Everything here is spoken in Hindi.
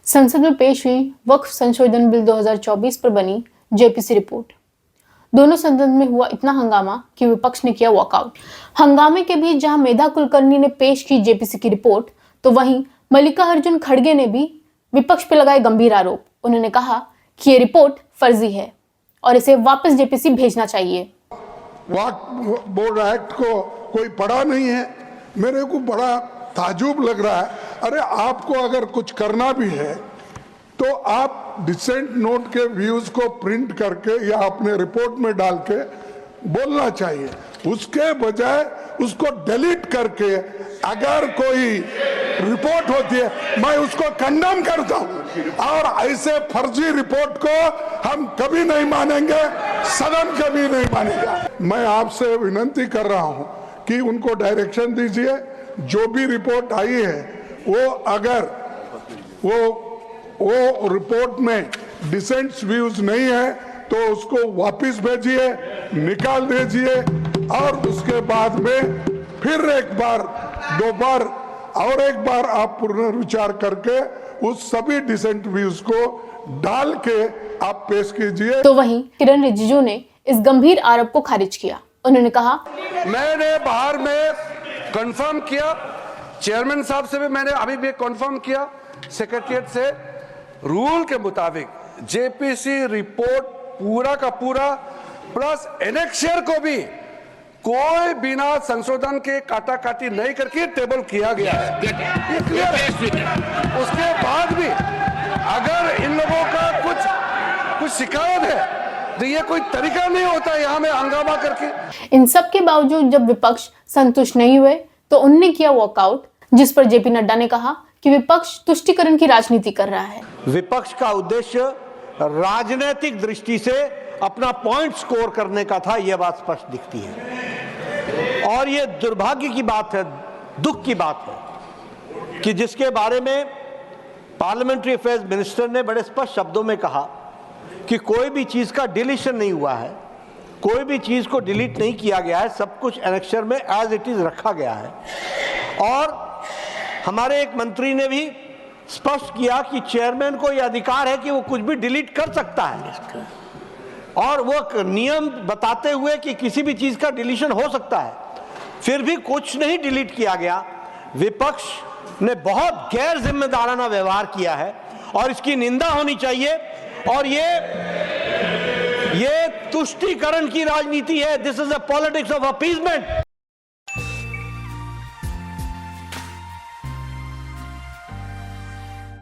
संसद में पेश हुई वक्फ संशोधन बिल 2024 पर बनी जेपीसी रिपोर्ट। दोनों सदन में हुआ इतना हंगामा कि विपक्ष ने किया वॉकआउट। हंगामे के बीच जहां मेधा कुलकर्णी ने पेश की जेपीसी की रिपोर्ट, तो वहीं मल्लिकार्जुन खड़गे ने भी विपक्ष पर लगाए गंभीर आरोप। उन्होंने कहा कि ये रिपोर्ट फर्जी है और इसे वापस जेपीसी भेजना चाहिए। वक्फ बोर्ड एक्ट को कोई पढ़ा नहीं है, मेरे को बड़ा ताजुब लग रहा है। अरे आपको अगर कुछ करना भी है तो आप डिसेंट नोट के व्यूज को प्रिंट करके या अपने रिपोर्ट में डाल के बोलना चाहिए, उसके बजाय उसको डिलीट करके अगर कोई रिपोर्ट होती है मैं उसको कंडेम करता हूं। और ऐसे फर्जी रिपोर्ट को हम कभी नहीं मानेंगे, सदन कभी नहीं मानेगा। मैं आपसे विनती कर रहा हूं कि उनको डायरेक्शन दीजिए, जो भी रिपोर्ट आई है वो अगर वो रिपोर्ट में डिसेंट व्यूज नहीं है तो उसको वापस भेजिए, निकाल दीजिए और उसके बाद में फिर एक बार, दो बार और एक बार आप पुनर्विचार करके उस सभी डिसेंट व्यूज को डाल के आप पेश कीजिए। तो वहीं किरण रिजिजू ने इस गंभीर आरोप को खारिज किया। उन्होंने कहा, मैंने बाहर में कंफर्म किया, चेयरमैन साहब से भी मैंने अभी भी कंफर्म किया, सेक्रेटरिएट से रूल के मुताबिक जेपीसी रिपोर्ट पूरा का पूरा प्लस एनेक्शर को भी कोई बिना संशोधन के काटा काटी नहीं करके टेबल किया गया है, ये क्लियर है। उसके बाद भी अगर इन लोगों का कुछ शिकायत है तो ये कोई तरीका नहीं होता यहाँ में हंगामा करके। इन सब के बावजूद जब विपक्ष संतुष्ट नहीं हुए तो उन्होंने किया वॉकआउट, जिस पर जेपी नड्डा ने कहा कि विपक्ष तुष्टीकरण की राजनीति कर रहा है। विपक्ष का उद्देश्य राजनीतिक दृष्टि से अपना पॉइंट स्कोर करने का था, यह बात स्पष्ट दिखती है। और यह दुर्भाग्य की बात है, दुख की बात है कि जिसके बारे में पार्लियामेंट्री अफेयर्स मिनिस्टर ने बड़े स्पष्ट शब्दों में कहा कि कोई भी चीज का डिलीशन नहीं हुआ है, कोई भी चीज को डिलीट नहीं किया गया है, सब कुछ एनेक्शर में एज इट इज रखा गया है। और हमारे एक मंत्री ने भी स्पष्ट किया कि चेयरमैन को यह अधिकार है कि वो कुछ भी डिलीट कर सकता है, और वो नियम बताते हुए कि किसी भी चीज का डिलीशन हो सकता है, फिर भी कुछ नहीं डिलीट किया गया। विपक्ष ने बहुत गैर जिम्मेदाराना व्यवहार किया है और इसकी निंदा होनी चाहिए। और ये तुष्टीकरण की राजनीति है। This is a politics of appeasement.